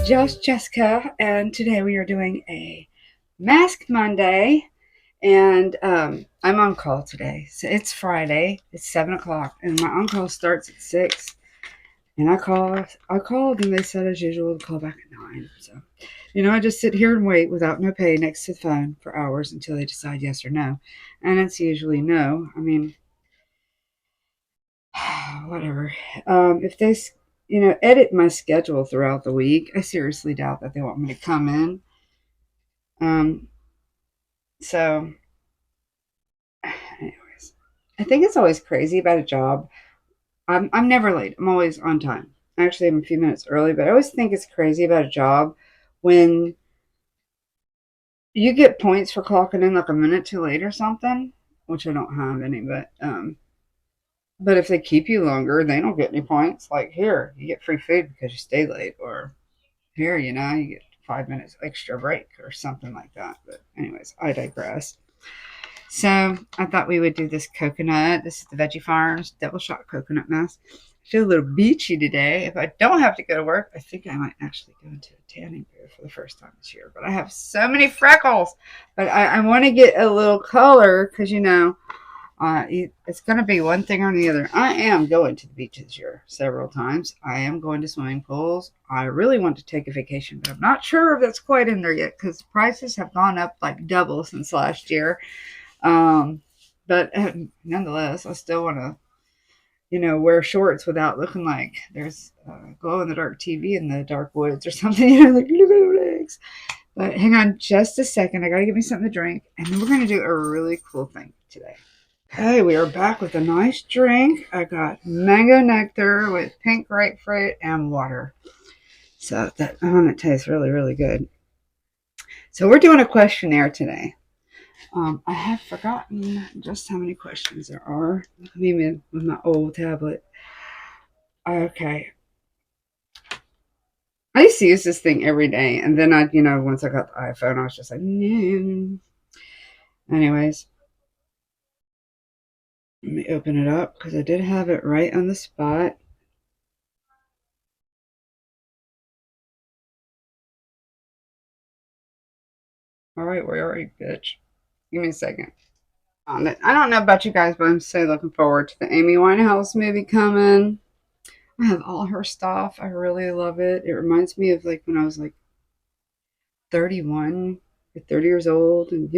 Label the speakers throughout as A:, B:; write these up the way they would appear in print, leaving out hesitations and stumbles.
A: Just Jessica, and today we are doing a Mask Monday, and I'm on call today. So it's Friday. It's 7 o'clock, and my on call starts at 6. And I called, and they said as usual to call back at 9. So, I just sit here and wait without no pay next to the phone for hours until they decide yes or no, and it's usually no. I mean, whatever. If they, edit my schedule throughout the week, I seriously doubt that they want me to come in. Um, so, anyways, I think it's always crazy about a job. I'm never late. I'm always on time. Actually, I'm a few minutes early, but I always think it's crazy about a job when you get points for clocking in like a minute too late or something, which I don't have any, but if they keep you longer, they don't get any points. Like here, you get free food because you stay late, or here, you get 5 minutes extra break or something like that. But anyways, I digress. So I thought we would do this coconut. This is the Veggie Farms Double Shot Coconut Mask. I feel a little beachy today. If I don't have to go to work, I think I might actually go into a tanning booth for the first time this year. But I have so many freckles. But I want to get a little color because, it's going to be one thing or the other. I am going to the beach this year several times. I am going to swimming pools. I really want to take a vacation, but I'm not sure if that's quite in there yet because prices have gone up like double since last year. Um, but nonetheless, I still want to, wear shorts without looking like there's glow in the dark TV in the dark woods or something. Like look at the legs. But hang on just a second. I got to get me something to drink, and then we're going to do a really cool thing today. Okay, we are back with a nice drink. I got mango nectar with pink grapefruit and water. So it tastes really, really good. So we're doing a questionnaire today. I have forgotten just how many questions there are. Let me in with my old tablet. Okay. I used to use this thing every day, and then once I got the iPhone, I was just like, no. Anyways, let me open it up because I did have it right on the spot. All right, where are you, bitch? Give me a second. I don't know about you guys, but I'm so looking forward to the Amy Winehouse movie coming. I have all her stuff. I really love it. It reminds me of like when I was like 31 or 30 years old, and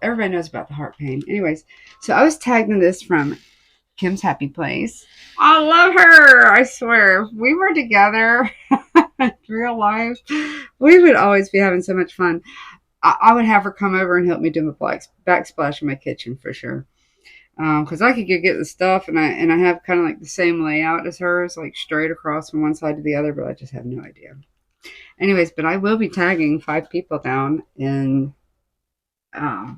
A: everybody knows about the heart pain. Anyways, so I was tagged in this from Kim's Happy Place. I love her. I swear, if we were together in real life, we would always be having so much fun. I would have her come over and help me do my backsplash in my kitchen for sure. Because I could get the stuff, and I have kind of like the same layout as hers, like straight across from one side to the other, but I just have no idea. Anyways, but I will be tagging 5 people down in uh,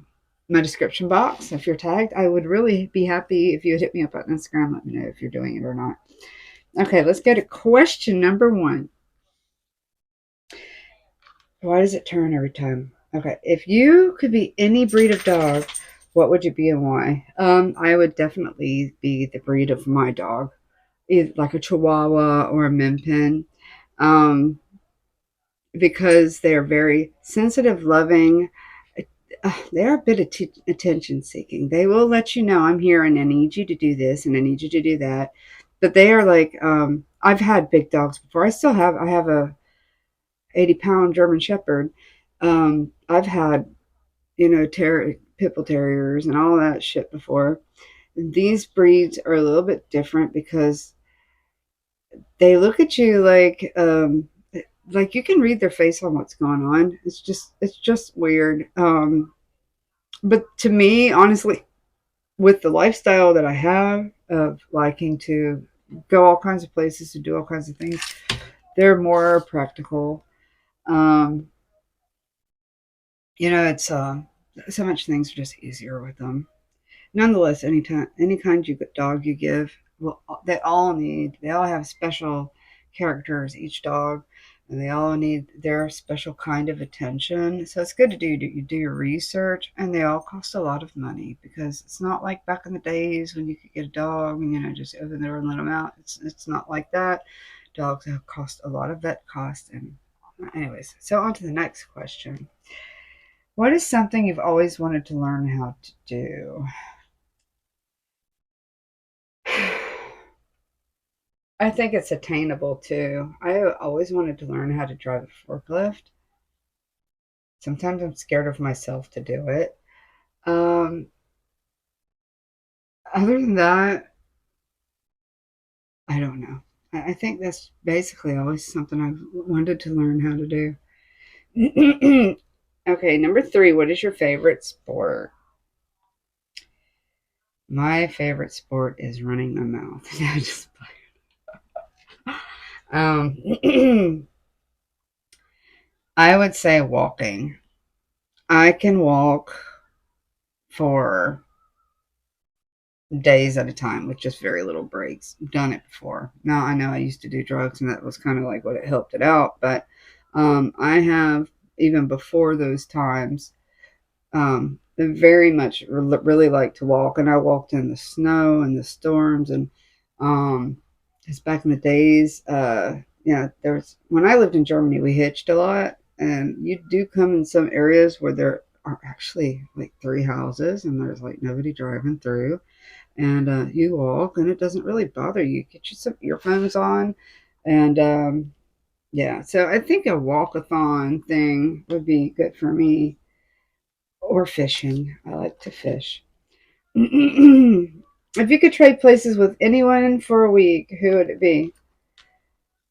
A: my description box. If you're tagged, I would really be happy if you would hit me up on Instagram. Let me know if you're doing it or not. Okay, let's go to question number 1. Why does it turn every time? Okay, if you could be any breed of dog, what would you be and why? I would definitely be the breed of my dog, either like a Chihuahua or a Min Pin, um, because they're very sensitive, loving. They're a bit attention seeking. They will let you know I'm here and I need you to do this and I need you to do that. But they are like I've had big dogs before. I have a 80-pound German Shepherd. I've had pit bull terriers and all that shit before. These breeds are a little bit different because they look at you like you can read their face on what's going on. It's just weird. But to me, honestly, with the lifestyle that I have of liking to go all kinds of places to do all kinds of things, they're more practical. Um, it's so much things are just easier with them. Nonetheless, any kind dog you give, well, they all have special characters, each dog, and they all need their special kind of attention. So it's good to you do your research, and they all cost a lot of money because it's not like back in the days when you could get a dog and just open the door and let them out. It's not like that. Dogs have cost a lot of vet costs. And anyways, so on to the next question. What is something you've always wanted to learn how to do? I think it's attainable too. I always wanted to learn how to drive a forklift. Sometimes I'm scared of myself to do it. Um, Other than that, I don't know. I think that's basically always something I've wanted to learn how to do. Okay, number three. What is your favorite sport? My favorite sport is running my mouth. Just I would say walking. I can walk for days at a time with just very little breaks. Done it before. Now I know I used to do drugs and that was kind of like what it helped it out, but I have even before those times very much really like to walk, and I walked in the snow and the storms and um, it's back in the days. Yeah, there was when I lived in Germany, we hitched a lot, and you do come in some areas where there are actually like three houses and there's like nobody driving through, and you walk and it doesn't really bother you. Get you some earphones on, and yeah. So I think a walkathon thing would be good for me, or fishing. I like to fish. If you could trade places with anyone for a week, who would it be?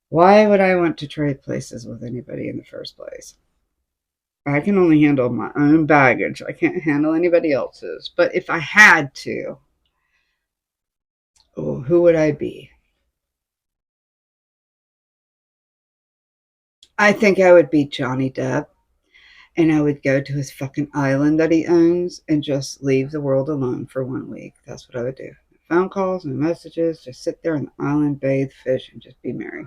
A: Why would I want to trade places with anybody in the first place? I can only handle my own baggage. I can't handle anybody else's. But if I had to, oh, who would I be? I think I would be Johnny Depp, and I would go to his fucking island that he owns and just leave the world alone for 1 week. That's what I would do. Phone calls and messages, just sit there on the island, bathe, fish, and just be merry.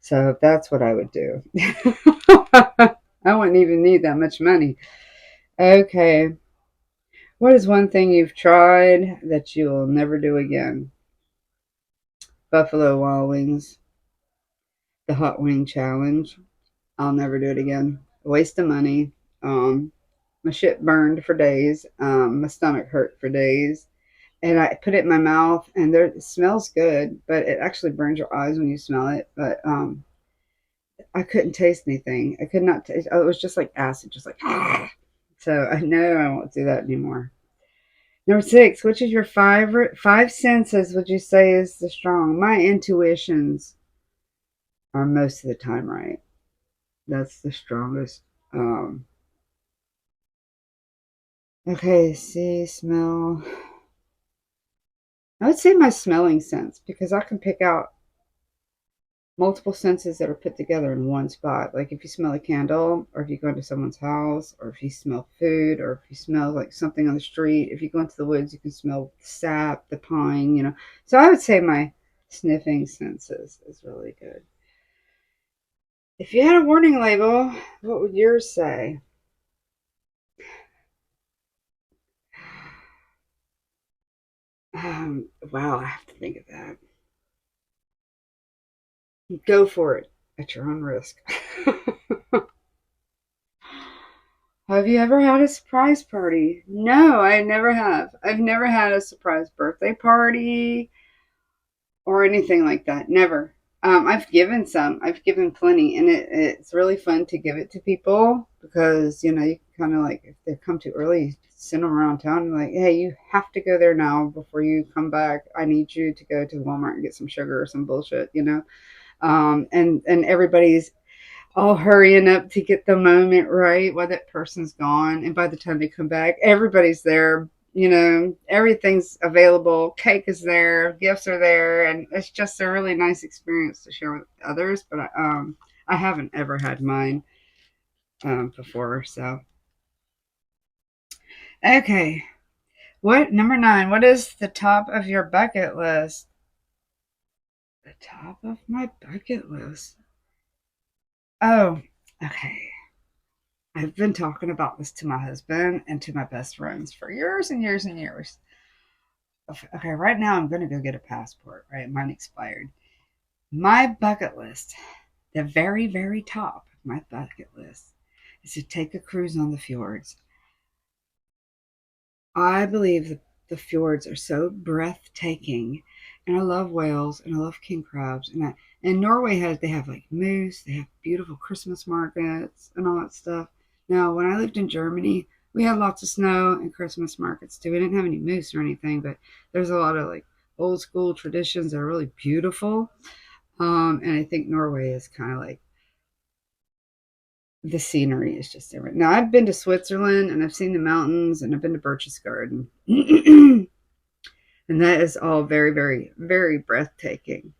A: So that's what I would do. I wouldn't even need that much money. Okay. What is one thing you've tried that you will never do again? Buffalo Wild Wings, the hot wing challenge. I'll never do it again. A waste of money. My shit burned for days. My stomach hurt for days. And I put it in my mouth, and it smells good, but it actually burns your eyes when you smell it. But I couldn't taste anything. I could not taste. Oh, it was just like acid, just like. So I know I won't do that anymore. Number six, which is your five senses would you say is the strong? My intuitions are most of the time right. That's the strongest. Um, okay, see, smell. I would say my smelling sense because I can pick out multiple senses that are put together in one spot. Like if you smell a candle, or if you go into someone's house, or if you smell food, or if you smell like something on the street. If you go into the woods, you can smell the sap, the pine. So I would say my sniffing senses is really good. If you had a warning label, what would yours say? Wow, I have to think of that. Go for it at your own risk. Have you ever had a surprise party? No, I never have. I've never had a surprise birthday party or anything like that. Never. I've given some. I've given plenty, and it's really fun to give it to people because you can kind of like if they come too early, you send them around town and like, hey, you have to go there now before you come back. I need you to go to Walmart and get some sugar or some bullshit. And everybody's all hurrying up to get the moment right while that person's gone. And by the time they come back, everybody's there. Everything's available. Cake is there, gifts are there, and it's just a really nice experience to share with others. But I haven't ever had mine before. So, okay. What number nine? What is the top of your bucket list? The top of my bucket list. Oh, okay. I've been talking about this to my husband and to my best friends for years and years and years. Okay, right now I'm going to go get a passport, right? Mine expired. My bucket list, the very, very top of my bucket list, is to take a cruise on the fjords. I believe the fjords are so breathtaking, and I love whales and I love king crabs. And Norway has, they have like moose, they have beautiful Christmas markets and all that stuff. Now, when I lived in Germany, we had lots of snow and Christmas markets too. We didn't have any moose or anything, but there's a lot of like old school traditions that are really beautiful. And I think Norway is kind of like the scenery is just different. Now I've been to Switzerland and I've seen the mountains and I've been to Berchtesgaden, and that is all very, very, very breathtaking.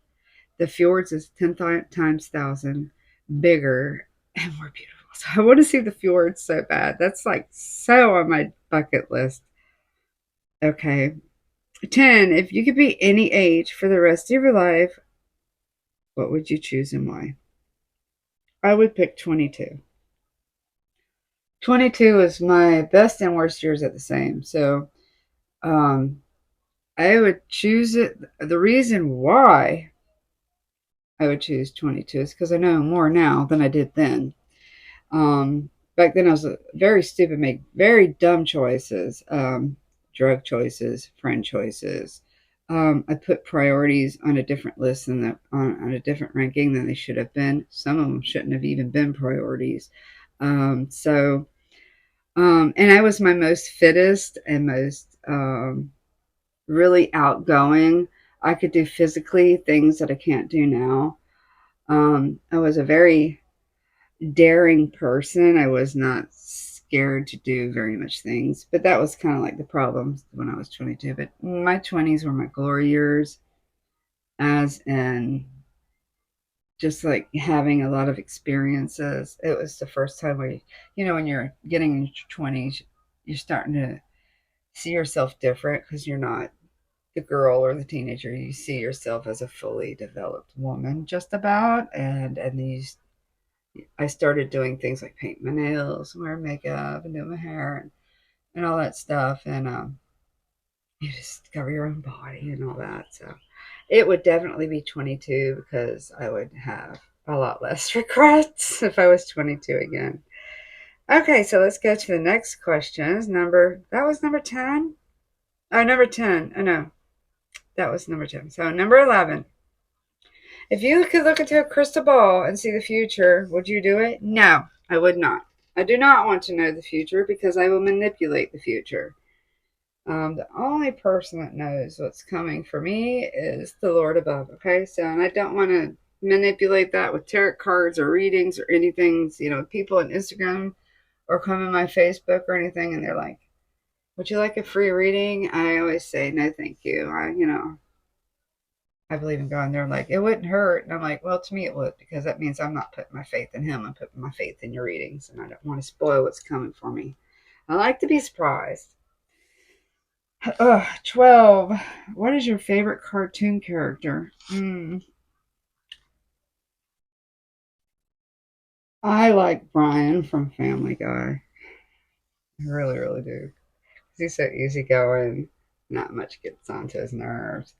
A: The fjords is 10 times thousand bigger and more beautiful. So I want to see the fjords so bad. That's like so on my bucket list. Okay, 10. If you could be any age for the rest of your life, what would you choose and why? I would pick 22. 22 is my best and worst years at the same. So um, I would choose it. The reason why I would choose 22 is because I know more now than I did then. Back then, I was very stupid, make very dumb choices, drug choices, friend choices. I put priorities on a different list than on a different ranking than they should have been. Some of them shouldn't have even been priorities. And I was my most fittest and most really outgoing. I could do physically things that I can't do now. I was a very daring person. I was not scared to do very much things, but that was kind of like the problem when I was 22. But my 20s were my glory years, as in just like having a lot of experiences. It was the first time when you're getting in your 20s, you're starting to see yourself different because you're not the girl or the teenager. You see yourself as a fully developed woman, just about. And these, I started doing things like paint my nails, wear makeup, and do my hair, and all that stuff. And you discover your own body and all that. So it would definitely be 22 because I would have a lot less regrets if I was 22 again. Okay, so let's go to the next questions. That was number 10. Oh, number 10. Oh, no, that was number 10. So number 11. If you could look into a crystal ball and see the future, would you do it? No, I would not. I do not want to know the future because I will manipulate the future. The only person that knows what's coming for me is the Lord above. Okay, so and I don't want to manipulate that with tarot cards or readings or anything. People on Instagram or come in my Facebook or anything, and they're like, "Would you like a free reading?" I always say, "No, thank you." I believe in God. And they're like, "It wouldn't hurt." And I'm like, "Well, to me it would because that means I'm not putting my faith in Him. I'm putting my faith in your readings, and I don't want to spoil what's coming for me. I like to be surprised." 12. What is your favorite cartoon character? I like Brian from Family Guy. I really, really do. He's so easygoing. Not much gets onto his nerves.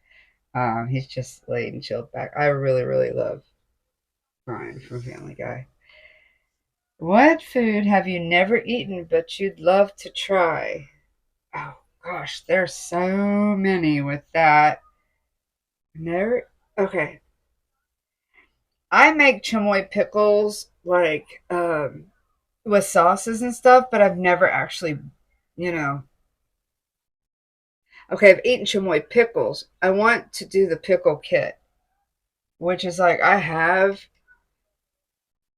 A: He's just laid and chilled back. I really, really love Brian from Family Guy. What food have you never eaten but you'd love to try? Oh gosh, there's so many with that. Never. Okay, I make chamoy pickles like with sauces and stuff, but I've never actually, you know. Okay, I've eaten chamoy pickles. I want to do the pickle kit, which is like I have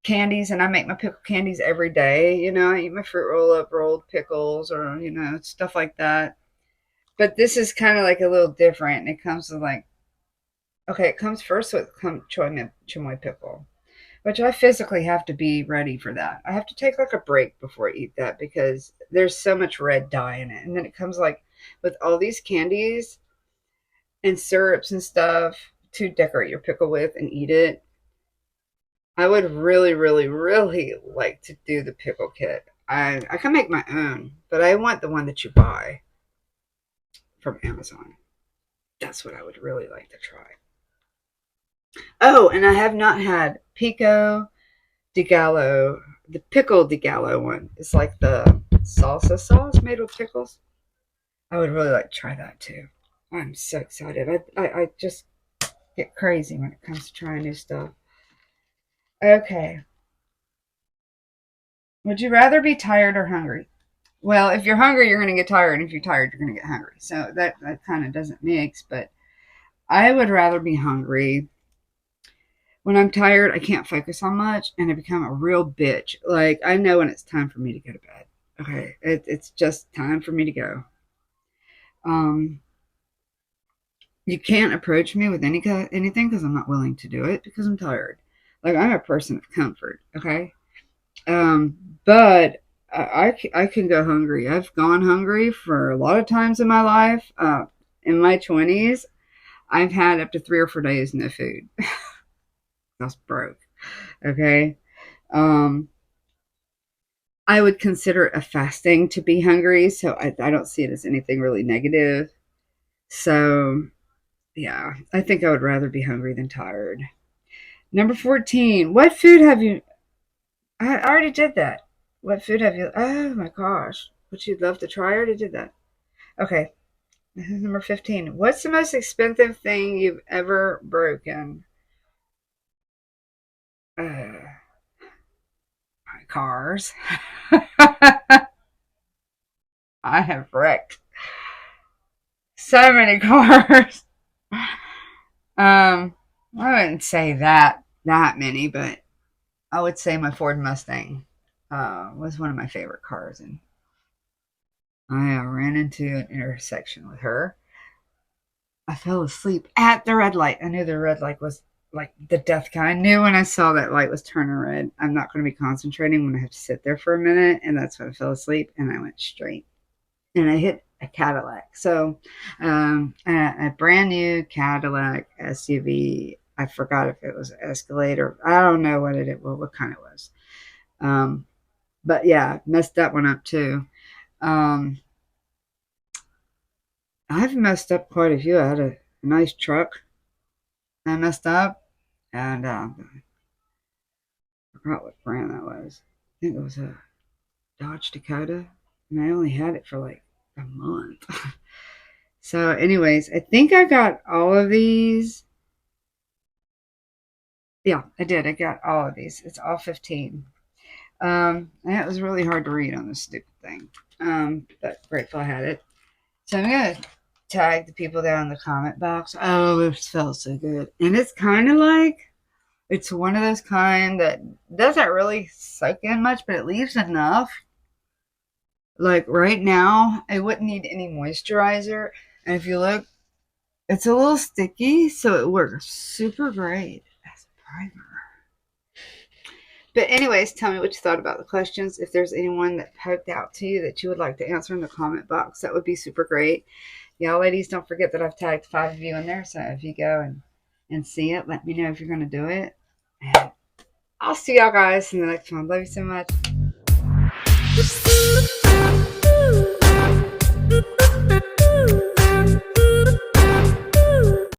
A: candies and I make my pickle candies every day. I eat my fruit roll up, rolled pickles, or stuff like that. But this is kind of like a little different. It comes with like, okay, it comes first with chamoy pickle, which I physically have to be ready for that. I have to take like a break before I eat that because there's so much red dye in it. And then it comes like with all these candies and syrups and stuff to decorate your pickle with and eat it. I would really, really, really like to do the pickle kit. I can make my own, but I want the one that you buy from Amazon. That's what I would really like to try. Oh, and I have not had pico de gallo, the pickle de gallo one. It's like the salsa sauce made with pickles. I would really like to try that too. I'm so excited. I just get crazy when it comes to trying new stuff. Okay. Would you rather be tired or hungry? Well, if you're hungry, you're going to get tired. And if you're tired, you're going to get hungry. So that kind of doesn't mix. But I would rather be hungry. When I'm tired, I can't focus on much and I become a real bitch. Like, I know when it's time for me to go to bed. Okay. It's just time for me to go. Um, you can't approach me with anything because I'm not willing to do it because I'm tired. Like, I'm a person of comfort. Okay. But I can go hungry. I've gone hungry for a lot of times in my life. In my 20s, I've had up to 3 or 4 days no food. I was broke. Okay. Um, I would consider it a fasting to be hungry, so I don't see it as anything really negative. So, yeah, I think I would rather be hungry than tired. Number 14. What food have you? I already did that. What food have you? Oh my gosh. What you'd love to try? I already did that. Okay. This is number 15. What's the most expensive thing you've ever broken? My cars. I have wrecked so many cars. I wouldn't say that many, but I would say my Ford Mustang was one of my favorite cars, and I ran into an intersection with her. I fell asleep at the red light. I knew the red light was like the death count. I knew when I saw that light was turning red, I'm not going to be concentrating when I have to sit there for a minute, and that's when I fell asleep, and I went straight, and I hit a Cadillac. So, a brand new Cadillac SUV. I forgot if it was an Escalade or I don't know what kind it was. Um, but yeah, messed that one up too. Um, I've messed up quite a few. I had a nice truck I messed up, and I forgot what brand that was. I think it was a Dodge Dakota, and I only had it for like a month. So, anyways, I think I got all of these. Yeah, I did. I got all of these. It's all 15. And it was really hard to read on this stupid thing. But grateful I had it. So I'm gonna tag the people down in the comment box. Oh, it felt so good, and it's kind of like it's one of those kind that doesn't really soak in much, but it leaves enough. Like right now, I wouldn't need any moisturizer, and if you look, it's a little sticky, so it works super great as a primer. But anyways, tell me what you thought about the questions. If there's anyone that poked out to you that you would like to answer in the comment box, that would be super great. Y'all ladies, don't forget that I've tagged 5 of you in there. So if you go and see it, let me know if you're going to do it. And I'll see y'all guys in the next one. Love you so much.